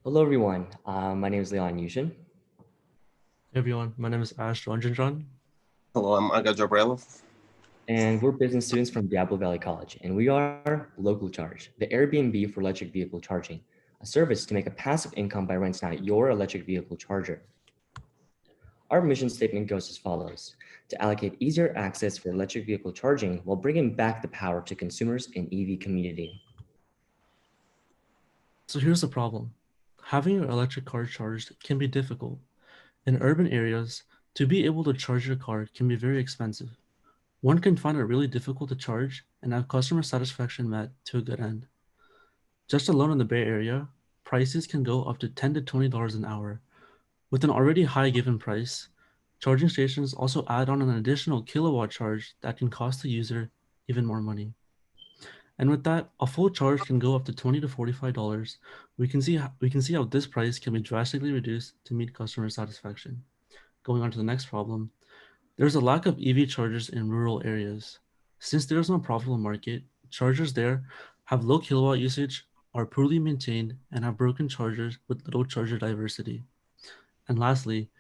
Hello, everyone. My name is Leon Yushin, Hey everyone, my name is Ash Ranjanjan. Hello, I'm Aga Jabrailov. and we're business students from Diablo Valley College, and we are Local Charge, the Airbnb for electric vehicle charging, a service to make a passive income by renting out your electric vehicle charger. Our mission statement goes as follows: to allocate easier access for electric vehicle charging while bringing back the power to consumers in EV community. So here's the problem. Having your electric car charged can be difficult. In urban areas, to be able to charge your car can be very expensive. One can find it really difficult to charge and have customer satisfaction met to a good end. Just alone in the Bay Area, prices can go up to $10 to $20 an hour. With an already high given price, charging stations also add on an additional kilowatt charge that can cost the user even more money. And with that, a full charge can go up to $20 to $45. We can see how this price can be drastically reduced to meet customer satisfaction. Going on to the next problem, there's a lack of EV chargers in rural areas. Since there's no profitable market, chargers there have low kilowatt usage, are poorly maintained, and have broken chargers with little charger diversity. And lastly,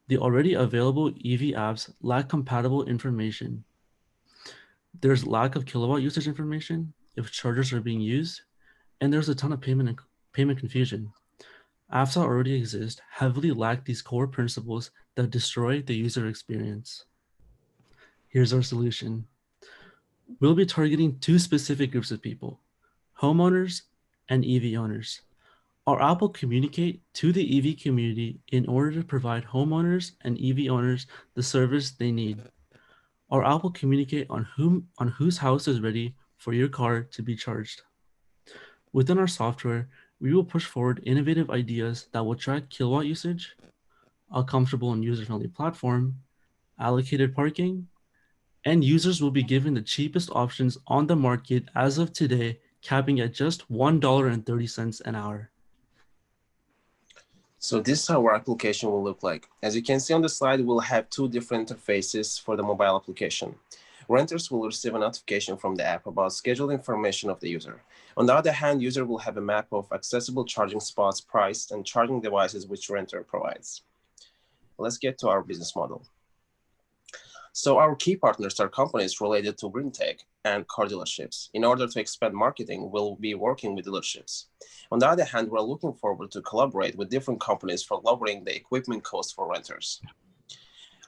the already available EV apps lack compatible information. There's lack of kilowatt usage information if chargers are being used, and there's a ton of payment confusion. Apps that already exist heavily lack these core principles that destroy the user experience. Here's our solution. We'll be targeting two specific groups of people: homeowners and EV owners. Our app will communicate to the EV community in order to provide homeowners and EV owners the service they need. Our app will communicate on whose house is ready for your car to be charged. Within our software, we will push forward innovative ideas that will track kilowatt usage, a comfortable and user-friendly platform, allocated parking, and users will be given the cheapest options on the market as of today, capping at just $1.30 an hour. So this is how our application will look like. As you can see on the slide, we'll have two different interfaces for the mobile application. Renters will receive a notification from the app about scheduled information of the user. On the other hand, user will have a map of accessible charging spots, price, and charging devices which renter provides. Let's get to our business model. So our key partners are companies related to green tech and car dealerships. In order to expand marketing, we'll be working with dealerships. On the other hand, we're looking forward to collaborate with different companies for lowering the equipment cost for renters.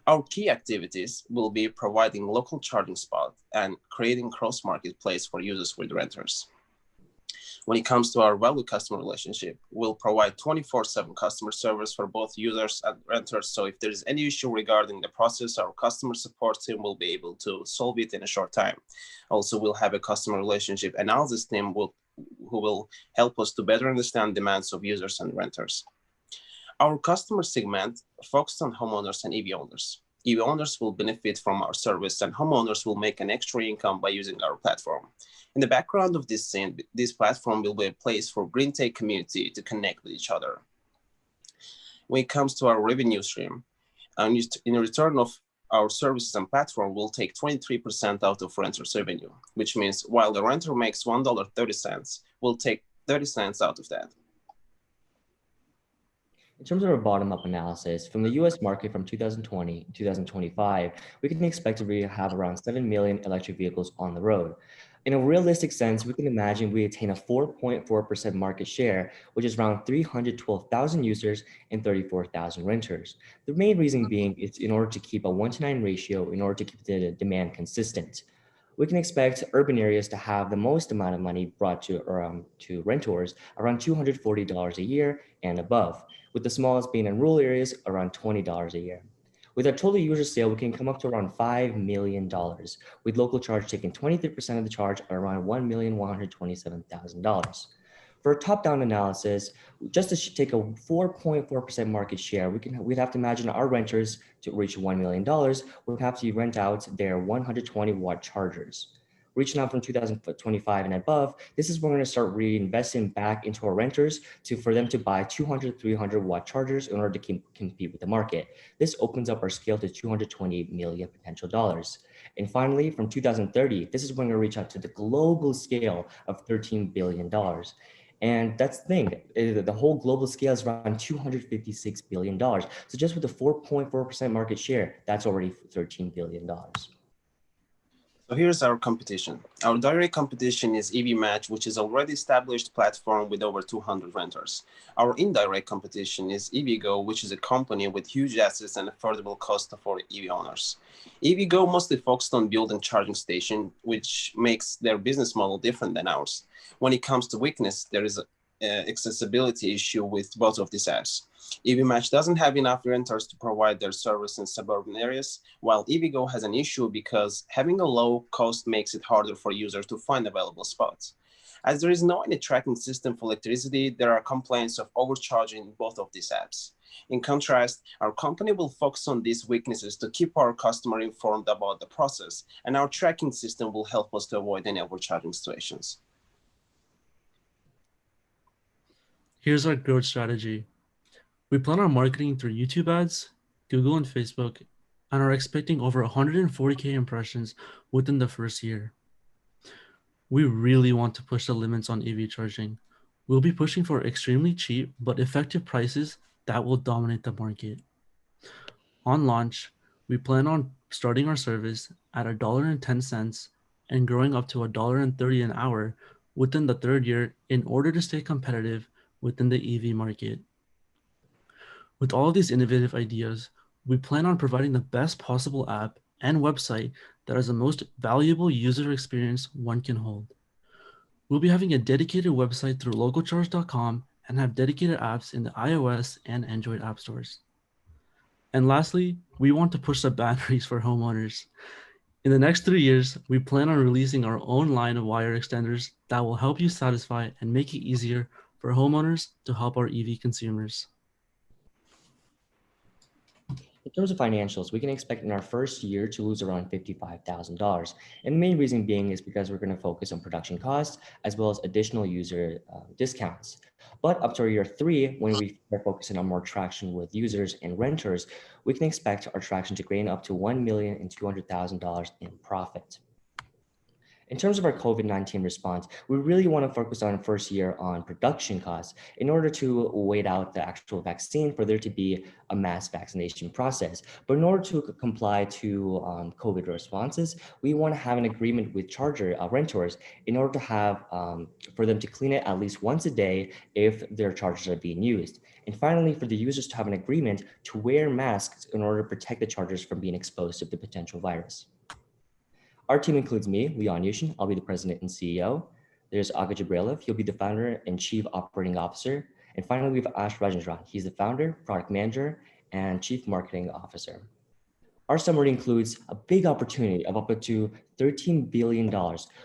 Our key activities will be providing local charging spots and creating cross-marketplace for users with renters. When it comes to our value customer relationship, we'll provide 24/7 customer service for both users and renters. So if there is any issue regarding the process, our customer support team will be able to solve it in a short time. Also, we'll have a customer relationship analysis team who will help us to better understand demands of users and renters. Our customer segment focused on homeowners and EV owners. EV owners will benefit from our service, and homeowners will make an extra income by using our platform. In the background of this scene, this platform will be a place for green tech community to connect with each other. When it comes to our revenue stream, in return of our services and platform, we'll take 23% out of renter's revenue, which means while the renter makes $1.30, we'll take 30 cents out of that. In terms of our bottom-up analysis, from the US market from 2020 to 2025, we can expect to have around 7 million electric vehicles on the road. In a realistic sense, we can imagine we attain a 4.4% market share, which is around 312,000 users and 34,000 renters. The main reason being is in order to keep a 1-to-9 ratio, in order to keep the demand consistent. We can expect urban areas to have the most amount of money brought to renters, around $240 a year and above, with the smallest being in rural areas around $20 a year. With our total user sale, we can come up to around $5 million, with local charge taking 23% of the charge at around $1,127,000. For a top-down analysis, just to take a 4.4% market share, we'd have to imagine our renters to reach $1 million would have to rent out their 120-watt chargers. Reaching out from 2025 and above, this is when we're going to start reinvesting back into our renters for them to buy 200, 300-watt chargers in order to compete with the market. This opens up our scale to $228 million potential dollars. And finally, from 2030, this is when we're going to reach out to the global scale of $13 billion. And that's the thing, the whole global scale is around $256 billion. So just with the 4.4% market share, that's already $13 billion. So here's our competition. Our direct competition is EV Match, which is already established platform with over 200 renters. Our indirect competition is EVgo, which is a company with huge assets and affordable cost for EV owners. EVgo mostly focused on building charging station, which makes their business model different than ours. When it comes to weakness, there is an accessibility issue with both of these apps. EV Match doesn't have enough renters to provide their service in suburban areas, while EVgo has an issue because having a low cost makes it harder for users to find available spots. As there is no any tracking system for electricity, there are complaints of overcharging in both of these apps. In contrast, our company will focus on these weaknesses to keep our customer informed about the process, and our tracking system will help us to avoid any overcharging situations. Here's our growth strategy. We plan our marketing through YouTube ads, Google and Facebook, and are expecting over 140K impressions within the first year. We really want to push the limits on EV charging. We'll be pushing for extremely cheap but effective prices that will dominate the market. On launch, we plan on starting our service at $1.10 and growing up to $1.30 an hour within the third year in order to stay competitive within the EV market. With all of these innovative ideas, we plan on providing the best possible app and website that has the most valuable user experience one can hold. We'll be having a dedicated website through localcharge.com and have dedicated apps in the iOS and Android app stores. And lastly, we want to push the boundaries for homeowners. In the next 3 years, we plan on releasing our own line of wire extenders that will help you satisfy and make it easier for homeowners to help our EV consumers. In terms of financials, we can expect in our first year to lose around $55,000. And the main reason being is because we're going to focus on production costs as well as additional user discounts. But up to year 3, when we are focusing on more traction with users and renters, we can expect our traction to gain up to $1,200,000 in profit. In terms of our COVID-19 response, we really want to focus on first year on production costs in order to wait out the actual vaccine for there to be a mass vaccination process. But in order to comply to COVID responses, we want to have an agreement with charger renters in order to have for them to clean it at least once a day if their chargers are being used. And finally, for the users to have an agreement to wear masks in order to protect the chargers from being exposed to the potential virus. Our team includes me, Leon Yushin. I'll be the president and CEO. There's Aga Jabrailov. He'll be the founder and chief operating officer. And finally, we have Ash Rajendran. He's the founder, product manager, and chief marketing officer. Our summary includes a big opportunity of up to $13 billion,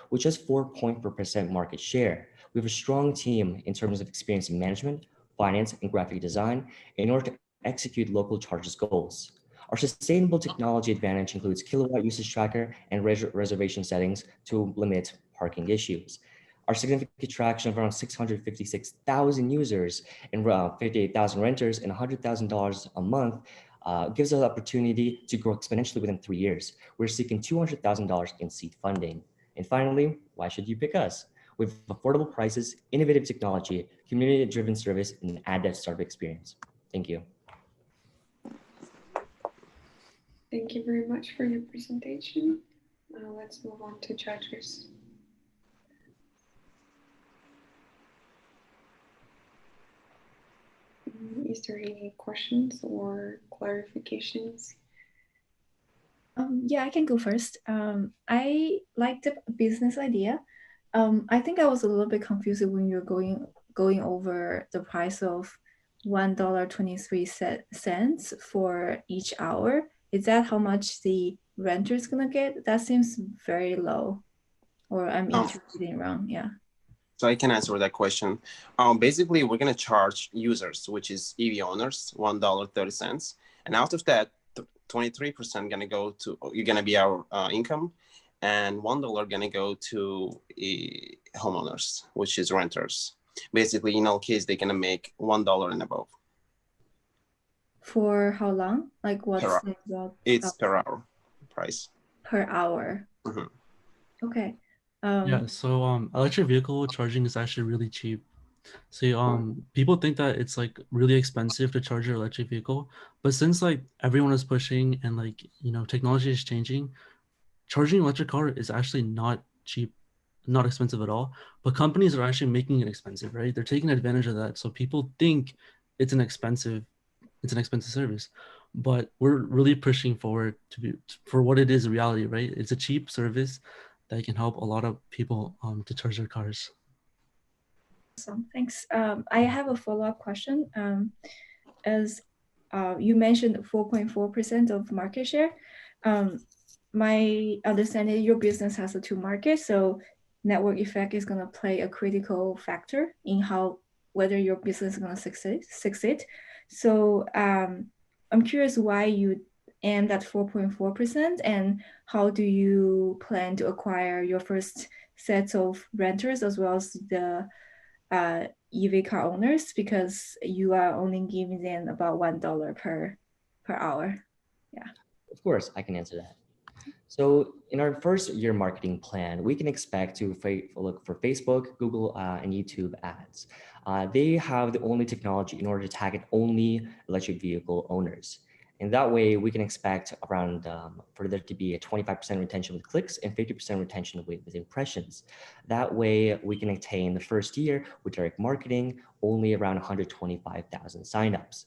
which is 4.4% market share. We have a strong team in terms of experience in management, finance, and graphic design in order to execute local charges goals. Our sustainable technology advantage includes kilowatt usage tracker and reservation settings to limit parking issues. Our significant traction of around 656,000 users and 58,000 renters and $100,000 a month gives us the opportunity to grow exponentially within 3 years. We're seeking $200,000 in seed funding. And finally, why should you pick us? With affordable prices, innovative technology, community-driven service, and an ad startup experience. Thank you. Thank you very much for your presentation. Let's move on to judges. Is there any questions or clarifications? Yeah, I can go first. I like the business idea. I think I was a little bit confused when you're going over the price of $1.23 for each hour. Is that how much the renter is gonna get? That seems very low, or I'm interpreting wrong. Yeah. So I can answer that question. Basically, we're gonna charge users, which is EV owners, $1.30, and out of that, 23% gonna go to gonna be our income, and $1 gonna go to homeowners, which is renters. Basically, in all cases, they're gonna make $1 and above. For how long? Like what's the exact? It's per hour price. Per hour. Mm-hmm. Okay. Yeah, so electric vehicle charging is actually really cheap. See, people think that it's like really expensive to charge your electric vehicle, but since like everyone is pushing and like, you know, technology is changing, charging an electric car is actually not cheap, not expensive at all. But companies are actually making it expensive, right? They're taking advantage of that. So people think it's an expensive service, but we're really pushing forward to be for what it is, reality, right? It's a cheap service that can help a lot of people to charge their cars. Awesome, thanks. I have a follow-up question. As you mentioned 4.4% of market share. My understanding, your business has a two markets, so network effect is going to play a critical factor in how whether your business is going to succeed. So I'm curious why you aimed at 4.4% and how do you plan to acquire your first set of renters as well as the EV car owners, because you are only giving them about $1 per hour. Yeah. Of course, I can answer that. So in our first year marketing plan, we can expect to look for Facebook, Google, and YouTube ads. They have the only technology in order to target only electric vehicle owners. And that way we can expect around for there to be a 25% retention with clicks and 50% retention with impressions. That way we can attain the first year with direct marketing only around 125,000 signups.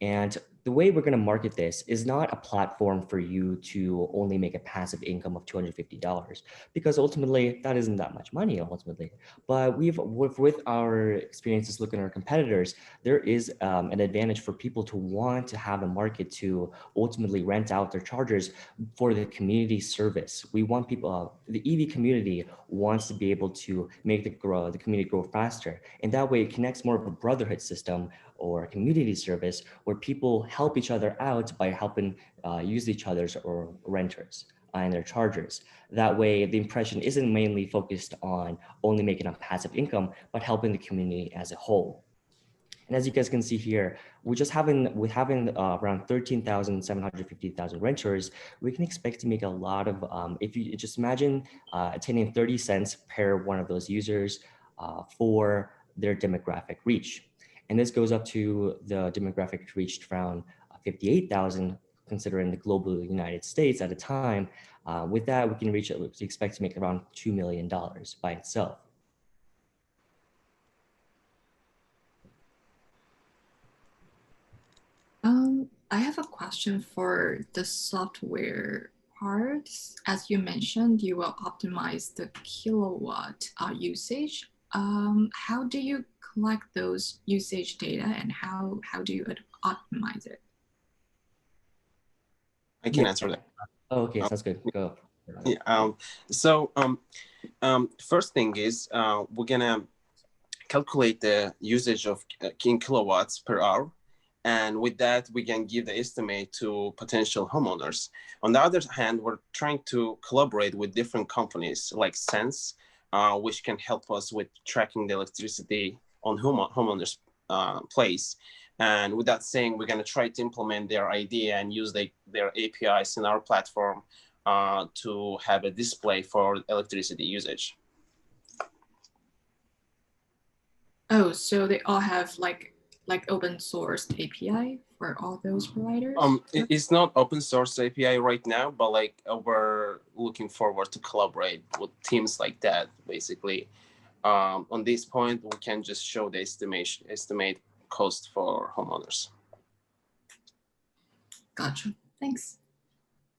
And the way we're going to market this is not a platform for you to only make a passive income of $250, because ultimately that isn't that much money ultimately. But with our experiences looking at our competitors, there is an advantage for people to want to have a market to ultimately rent out their chargers for the community service. We want people, the EV community wants to be able to make the community grow faster. And that way it connects more of a brotherhood system or community service where people help each other out by helping use each other's or renters and their chargers. That way the impression isn't mainly focused on only making a passive income, but helping the community as a whole. And as you guys can see here, with having around 13,750,000 renters, we can expect to make a lot of, if you just imagine attaining 30 cents per one of those users for their demographic reach. And this goes up to the demographic reached around 58,000, considering the global United States at a time. With that, we expect to make around $2 million by itself. I have a question for the software parts. As you mentioned, you will optimize the kilowatt usage. How do you collect those usage data and how do you optimize it? I can answer that. Oh, okay, sounds good. Go. Yeah. First thing is we're gonna calculate the usage of kilowatts per hour. And with that, we can give the estimate to potential homeowners. On the other hand, we're trying to collaborate with different companies like Sense, which can help us with tracking the electricity on homeowners' place. And with that saying, we're going to try to implement their idea and use their APIs in our platform to have a display for electricity usage. Oh, so they all have like open source API for all those providers? It's not open source API right now, but like we're looking forward to collaborate with teams like that. Basically, on this point, we can just show the estimate cost for homeowners. Gotcha. Thanks.